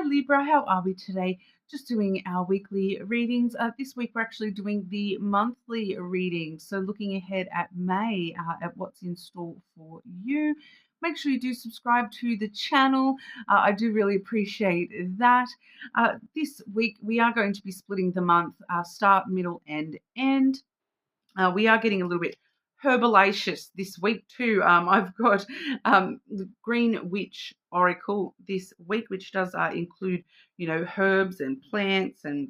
Hi Libra, how are we today? Just doing our weekly readings. This week we're actually doing the monthly readings. So looking ahead at May, at what's in store for you. Make sure you do subscribe to the channel. I do really appreciate that. This week we are going to be splitting the month, start, middle, and end. We are getting a little bit herbalaceous this week too. I've got the Green Witch Oracle this week, which does include, herbs and plants and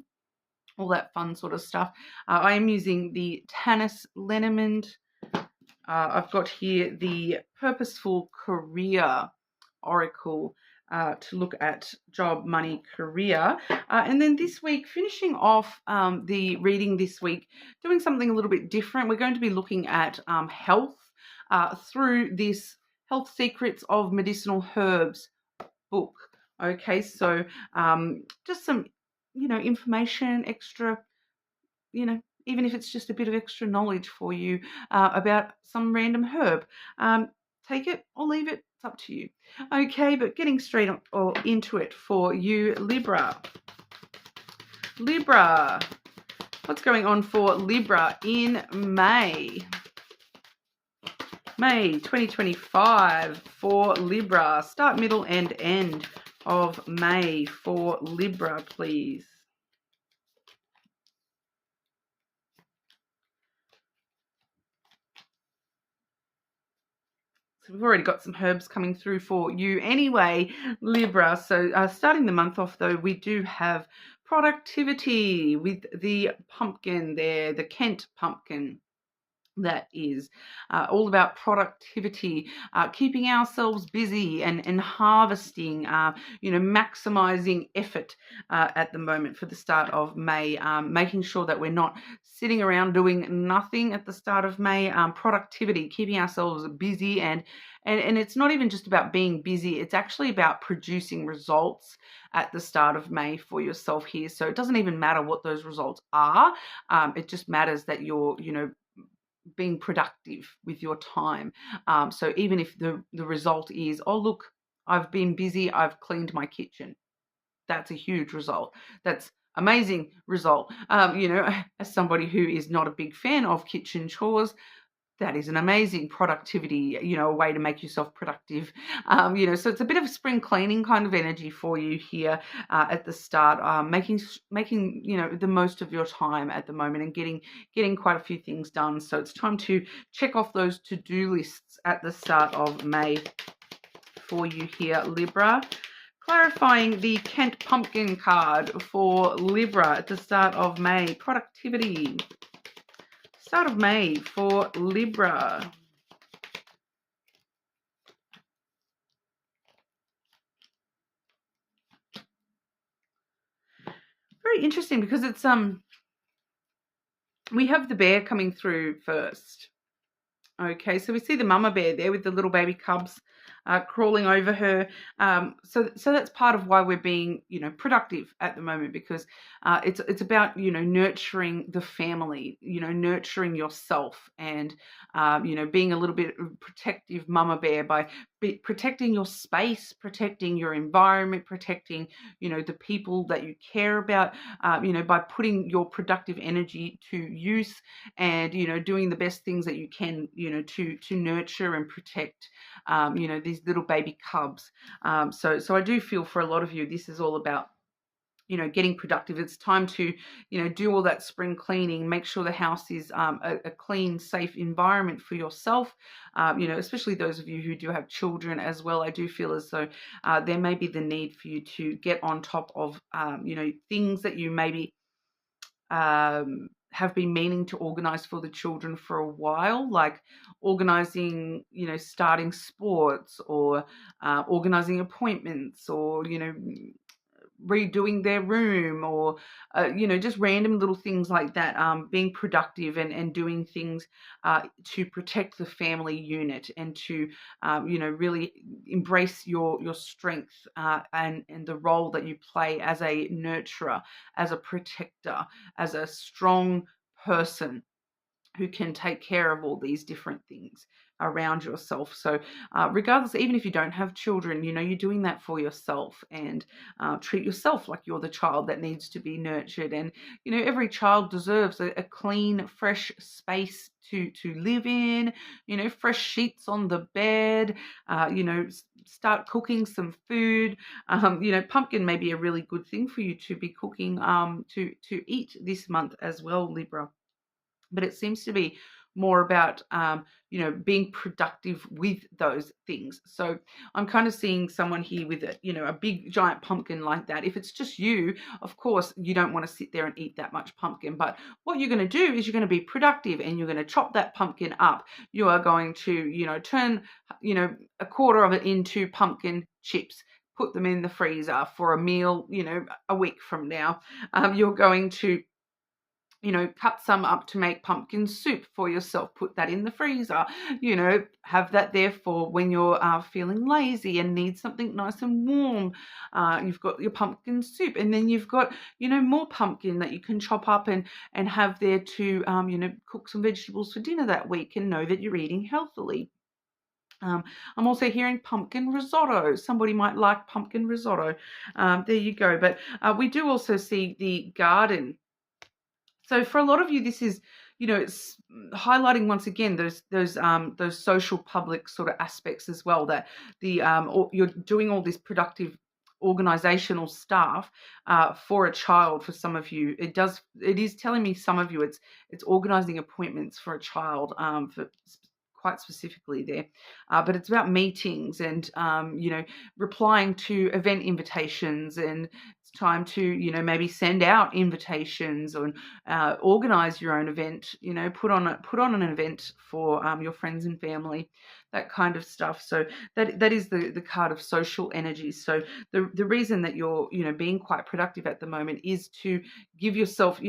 all that fun sort of stuff. I am using the Tanis lenormand. I've got here the Purposeful Career Oracle to look at job, money, career. And then this week, finishing off the reading this week, doing something a little bit different. We're going to be looking at health through this Health Secrets of Medicinal Herbs book. Okay, so just some, information, extra, even if it's just a bit of extra knowledge for you about some random herb. Take it or leave it. It's up to you. Okay, but getting straight or into it for you, Libra. Libra. What's going on for Libra in May? May 2025 for Libra. Start, middle, and end of May for Libra, please. So we've already got some herbs coming through for you anyway, Libra. So starting the month off, though, we do have productivity with the pumpkin there, the Kent pumpkin. That is all about productivity, keeping ourselves busy and harvesting, maximizing effort at the moment for the start of May, making sure that we're not sitting around doing nothing at the start of May. Productivity, keeping ourselves busy, and it's not even just about being busy, it's actually about producing results at the start of May for yourself here. So it doesn't even matter what those results are. It just matters that you're, being productive with your time. So even if the result is, oh, look, I've been busy, I've cleaned my kitchen. That's a huge result. That's amazing result. As somebody who is not a big fan of kitchen chores, that is an amazing productivity, a way to make yourself productive. So it's a bit of a spring cleaning kind of energy for you here at the start, making the most of your time at the moment and getting quite a few things done. So it's time to check off those to-do lists at the start of May for you here, Libra. Clarifying the Kent Pumpkin card for Libra at the start of May. Productivity. Start of May for Libra. Very interesting because it's we have the bear coming through first. Okay, so we see the mama bear there with the little baby cubs crawling over her. So that's part of why we're being, productive at the moment, because it's about, nurturing the family, nurturing yourself, and, being a little bit protective mama bear by protecting your space, protecting your environment, protecting, the people that you care about, by putting your productive energy to use and, doing the best things that you can, to nurture and protect, these little baby cubs. So I do feel for a lot of you, this is all about, getting productive. It's time to, do all that spring cleaning, make sure the house is a clean, safe environment for yourself, especially those of you who do have children as well. I do feel as though there may be the need for you to get on top of, things that you maybe have been meaning to organize for the children for a while, like organizing, starting sports, or organizing appointments, or, redoing their room, or just random little things like that, being productive and doing things to protect the family unit, and to really embrace your strength, and the role that you play as a nurturer, as a protector, as a strong person who can take care of all these different things around yourself. So regardless, even if you don't have children, you're doing that for yourself, and treat yourself like you're the child that needs to be nurtured. And every child deserves a clean, fresh space to live in, fresh sheets on the bed, start cooking some food. Pumpkin may be a really good thing for you to be cooking to eat this month as well, Libra. But it seems to be more about being productive with those things. So I'm kind of seeing someone here with a big giant pumpkin like that. If it's just you, of course you don't want to sit there and eat that much pumpkin, but what you're going to do is you're going to be productive, and you're going to chop that pumpkin up. You are going to turn a quarter of it into pumpkin chips, put them in the freezer for a meal a week from now. You're going to cut some up to make pumpkin soup for yourself. Put that in the freezer. Have that there for when you're feeling lazy and need something nice and warm. You've got your pumpkin soup, and then you've got more pumpkin that you can chop up and have there to cook some vegetables for dinner that week, and know that you're eating healthily. I'm also hearing pumpkin risotto. Somebody might like pumpkin risotto. There you go. But we do also see the garden. So for a lot of you, this is, it's highlighting once again those social public sort of aspects as well, that you're doing all this productive organizational stuff for a child. For some of you, it is telling me some of you it's organizing appointments for a child, for quite specifically there, but it's about meetings and replying to event invitations, and it's time to maybe send out invitations, or organize your own event, put on an event for your friends and family, that kind of stuff. So that is the card of social energy. So the reason that you're being quite productive at the moment is to give yourself,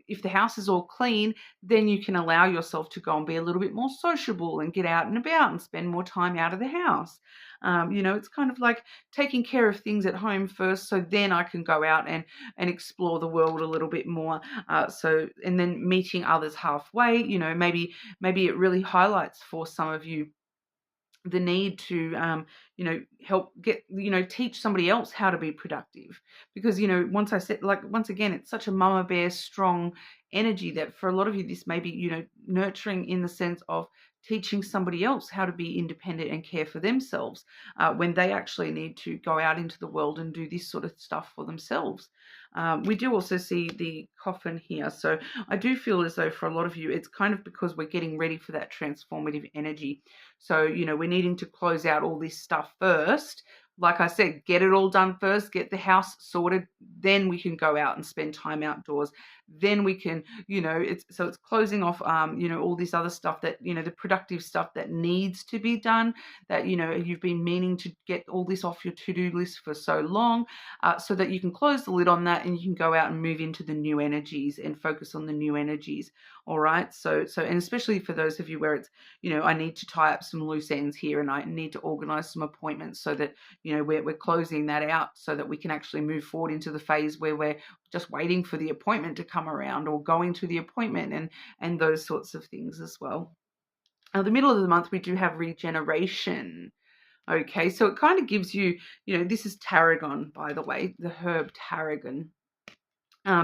if the house is all clean, then you can allow yourself to go and be a little bit more sociable and get out and about and spend more time out of the house. It's kind of like taking care of things at home first, so then I can go out and explore the world a little bit more. And then meeting others halfway, maybe it really highlights for some of you the need to help teach somebody else how to be productive, because once again, it's such a mama bear strong energy that for a lot of you this may be nurturing in the sense of teaching somebody else how to be independent and care for themselves when they actually need to go out into the world and do this sort of stuff for themselves. We do also see the coffin here. So I do feel as though for a lot of you, it's kind of because we're getting ready for that transformative energy. So, we're needing to close out all this stuff first. Like I said, get it all done first, get the house sorted, then we can go out and spend time outdoors. Then we can, it's closing off, all this other stuff that, the productive stuff that needs to be done, that, you've been meaning to get all this off your to-do list for so long, so that you can close the lid on that and you can go out and move into the new energies and focus on the new energies. All right. So, and especially for those of you where it's, I need to tie up some loose ends here, and I need to organize some appointments so that, we're closing that out so that we can actually move forward into the phase where we're just waiting for the appointment to come around, or going to the appointment, and those sorts of things as well. Now, the middle of the month, we do have regeneration. Okay, so it kind of gives you, this is tarragon, by the way, the herb tarragon.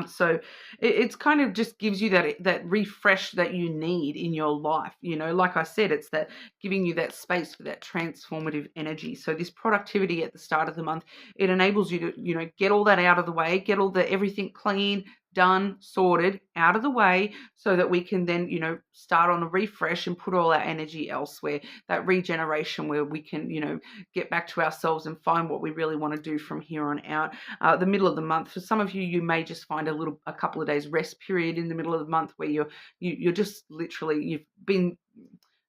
So it's kind of just gives you that refresh that you need in your life. Like I said, it's that giving you that space for that transformative energy. So this productivity at the start of the month, it enables you to, get all that out of the way, get everything clean, done, sorted, out of the way, so that we can then, start on a refresh and put all our energy elsewhere. That regeneration where we can, get back to ourselves and find what we really want to do from here on out. The middle of the month, for some of you, you may just find a couple of days rest period in the middle of the month where you're just literally, you've been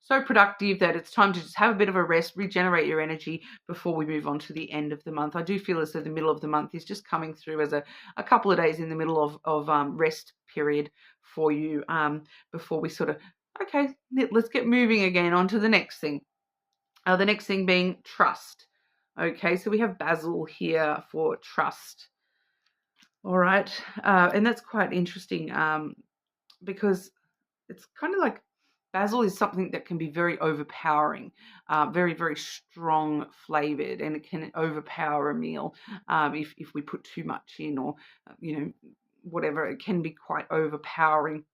so productive that it's time to just have a bit of a rest, regenerate your energy before we move on to the end of the month. I do feel as though the middle of the month is just coming through as a couple of days in the middle of rest period for you, before we sort of, okay, let's get moving again on to the next thing. The next thing being trust. Okay, so we have basil here for trust. All right, and that's quite interesting, because it's kind of like Basil is something that can be very overpowering, very, very strong flavored, and it can overpower a meal if we put too much in, or, whatever. It can be quite overpowering.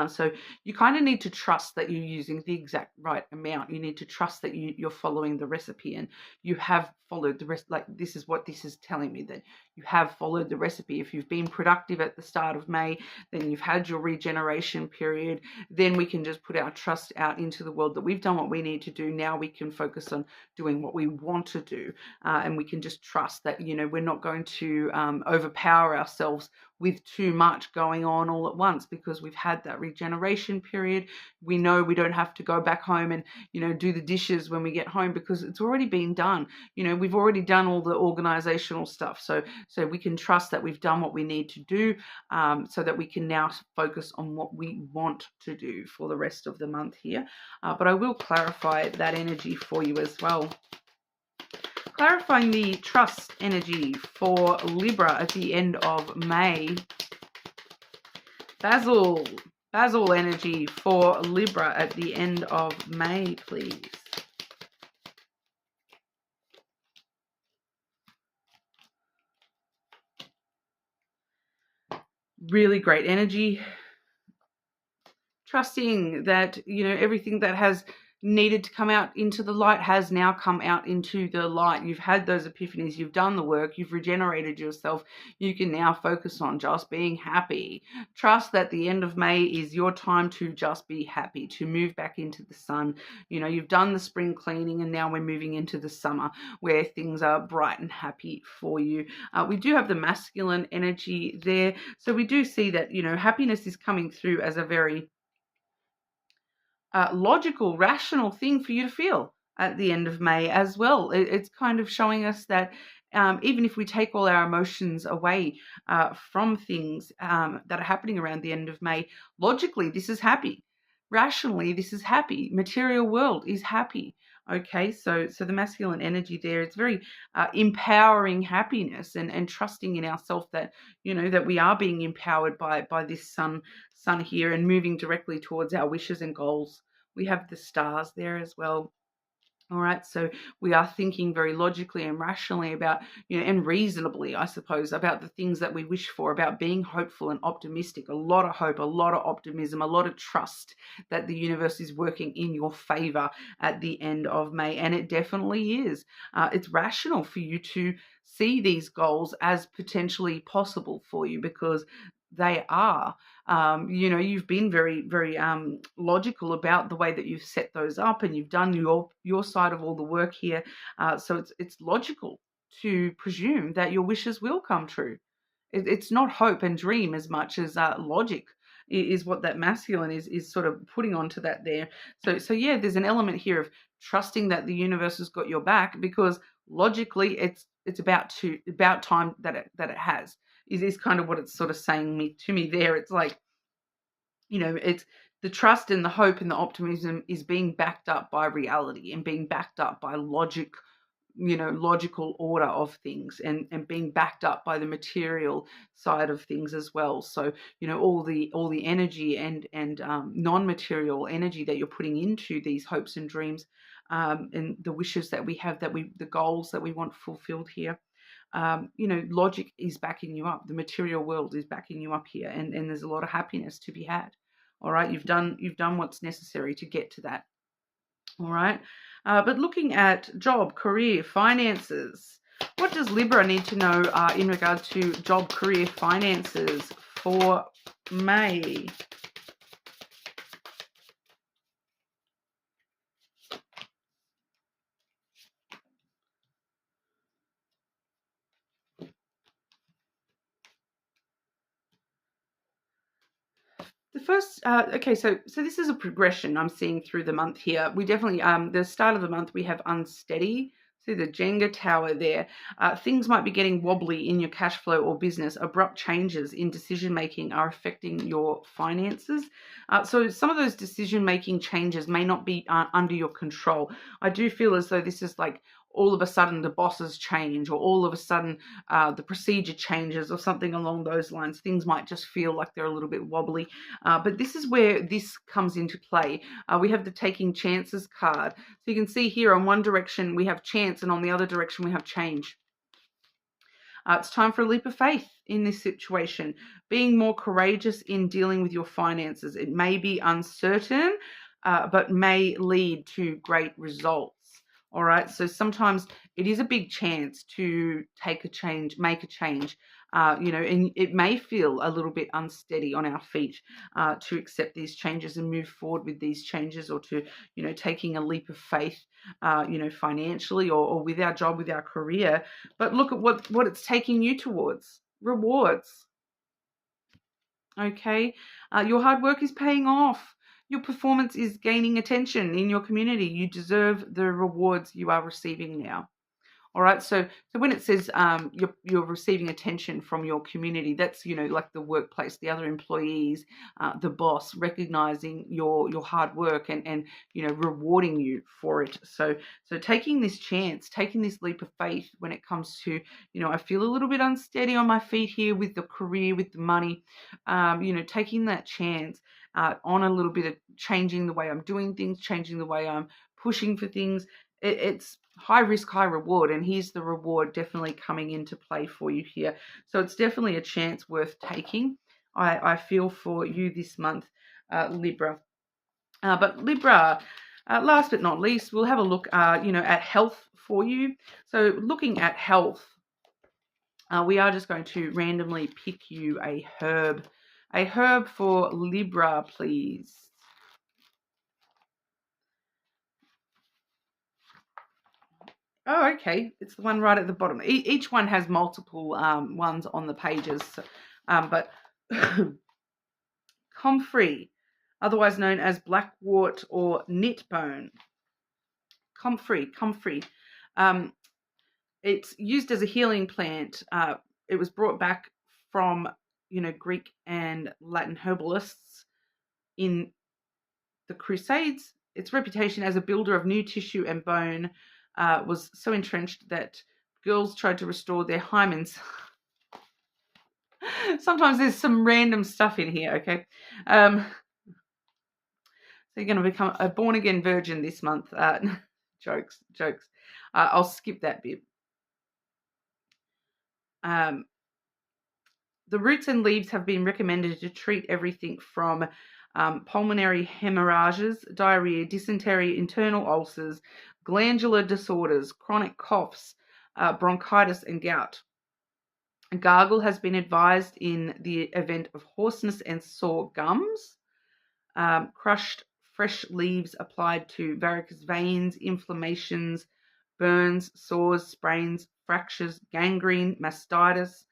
So you kind of need to trust that you're using the exact right amount. You need to trust that you're following the recipe, and you have followed the rest. Like, this is what this is telling me, that you have followed the recipe. If you've been productive at the start of May, then you've had your regeneration period. Then we can just put our trust out into the world that we've done what we need to do. Now we can focus on doing what we want to do, and we can just trust that we're not going to overpower ourselves with too much going on all at once, because we've had that regeneration period. We know we don't have to go back home and do the dishes when we get home, because it's already been done. We've already done all the organizational stuff, so we can trust that we've done what we need to do, so that we can now focus on what we want to do for the rest of the month here. But I will clarify that energy for you as well. Clarifying the trust energy for Libra at the end of May. Basil energy for Libra at the end of May, please. Really great energy. Trusting that, everything that has needed to come out into the light has now come out into the light. You've had those epiphanies, you've done the work, you've regenerated yourself. You can now focus on just being happy. Trust that the end of May is your time to just be happy, to move back into the sun. You've done the spring cleaning, and now we're moving into the summer where things are bright and happy for you. We do have the masculine energy there. So we do see that, happiness is coming through as a very logical, rational thing for you to feel at the end of May as well. It's kind of showing us that even if we take all our emotions away from things that are happening around the end of May, logically, this is happy. Rationally, this is happy. Material world is happy. Okay, so the masculine energy there, it's very empowering happiness, and trusting in ourselves that, that we are being empowered by this sun here, and moving directly towards our wishes and goals. We have the stars there as well. All right, so we are thinking very logically and rationally about, and reasonably, I suppose, about the things that we wish for, about being hopeful and optimistic. A lot of hope, a lot of optimism, a lot of trust that the universe is working in your favor at the end of May. And it definitely is. It's rational for you to see these goals as potentially possible for you, because they are. You've been very, very logical about the way that you've set those up, and you've done your side of all the work here. So it's logical to presume that your wishes will come true. It's not hope and dream as much as logic is what that masculine is sort of putting onto that there. So yeah, there's an element here of trusting that the universe has got your back, because logically it's about time that it has. Is kind of what it's sort of saying to me there. It's like, it's the trust and the hope and the optimism is being backed up by reality, and being backed up by logic, logical order of things, and being backed up by the material side of things as well. So, all the energy and non-material energy that you're putting into these hopes and dreams, and the wishes that we have, the goals that we want fulfilled here. Logic is backing you up. The material world is backing you up here, and there's a lot of happiness to be had. All right, you've done what's necessary to get to that. All right, but looking at job, career, finances, what does Libra need to know in regard to job, career, finances for May? The first, okay, so this is a progression I'm seeing through the month here. We definitely, the start of the month, we have unsteady. See the Jenga tower there. Things might be getting wobbly in your cash flow or business. Abrupt changes in decision-making are affecting your finances. So some of those decision-making changes may not be under your control. I do feel as though this is like all of a sudden the bosses change, or all of a sudden the procedure changes, or something along those lines. Things might just feel like they're a little bit wobbly. But this is where this comes into play. We have the taking chances card. So you can see here on one direction we have chance, and on the other direction we have change. It's time for a leap of faith in this situation, being more courageous in dealing with your finances. It may be uncertain, but may lead to great results. All right. So sometimes it is a big chance to take a change, make a change, and it may feel a little bit unsteady on our feet to accept these changes and move forward with these changes, or to, taking a leap of faith, financially, or with our job, with our career. But look at what it's taking you towards. Rewards. Okay. Your hard work is paying off. Your performance is gaining attention in your community. You deserve the rewards you are receiving now. All right. So when it says you're receiving attention from your community, that's, like the workplace, the other employees, the boss recognizing your hard work and rewarding you for it. So taking this chance, taking this leap of faith when it comes to, I feel a little bit unsteady on my feet here with the career, with the money, taking that chance on a little bit of changing the way I'm doing things, changing the way I'm pushing for things. It's high risk, high reward, and here's the reward definitely coming into play for you here. So it's definitely a chance worth taking. I feel for you this month, Libra. But Libra, last but not least, we'll have a look, at health for you. So looking at health, we are just going to randomly pick you a herb. A herb for Libra, please. Oh, okay. It's the one right at the bottom. Each one has multiple ones on the pages. But comfrey, otherwise known as blackwort or knitbone. Comfrey. It's used as a healing plant. It was brought back from, Greek and Latin herbalists in the Crusades. Its reputation as a builder of new tissue and bone was so entrenched that girls tried to restore their hymens. Sometimes there's some random stuff in here, okay? So you're going to become a born-again virgin this month. Jokes. I'll skip that bit. The roots and leaves have been recommended to treat everything from pulmonary hemorrhages, diarrhea, dysentery, internal ulcers, glandular disorders, chronic coughs, bronchitis, and gout. A gargle has been advised in the event of hoarseness and sore gums. Crushed fresh leaves applied to varicose veins, inflammations, burns, sores, sprains, fractures, gangrene, mastitis,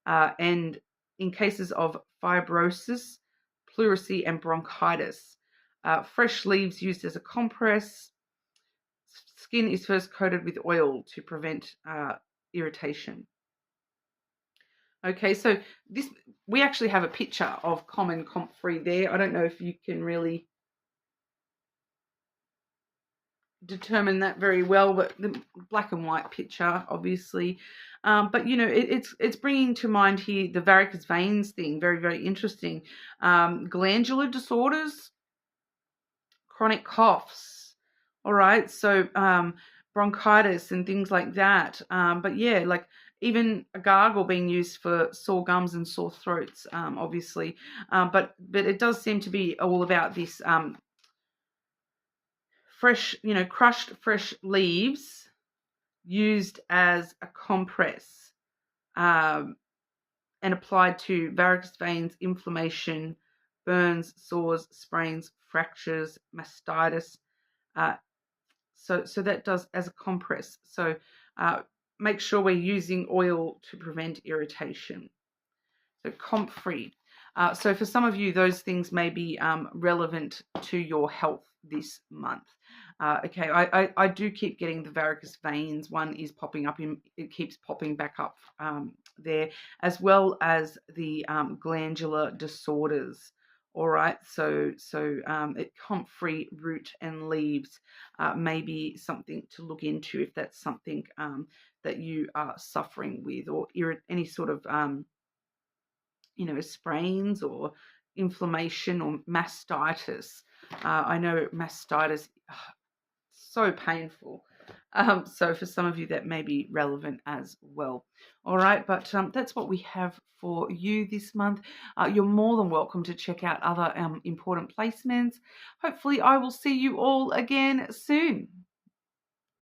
and in cases of fibrosis, pleurisy, and bronchitis. Fresh leaves used as a compress. Skin is first coated with oil to prevent irritation. Okay, so we actually have a picture of common comfrey there. I don't know if you can really determine that very well, but the black and white picture, obviously. But it's bringing to mind here the varicose veins thing. Very, very interesting. Glandular disorders, chronic coughs. All right, so bronchitis and things like that. But yeah, like even a gargle being used for sore gums and sore throats, obviously. But it does seem to be all about this fresh, crushed fresh leaves used as a compress and applied to varicose veins, inflammation, burns, sores, sprains, fractures, mastitis. So that does as a compress. So make sure we're using oil to prevent irritation. So comfrey. So for some of you, those things may be relevant to your health this month. Okay, I do keep getting the varicose veins. One is popping up, it keeps popping back up there, as well as the glandular disorders. All right, so comfrey root and leaves may be something to look into if that's something that you are suffering with, or any sort of sprains or inflammation or mastitis. I know mastitis, so painful. So for some of you that may be relevant as well. All right, but that's what we have for you this month. You're more than welcome to check out other important placements. Hopefully I will see you all again soon.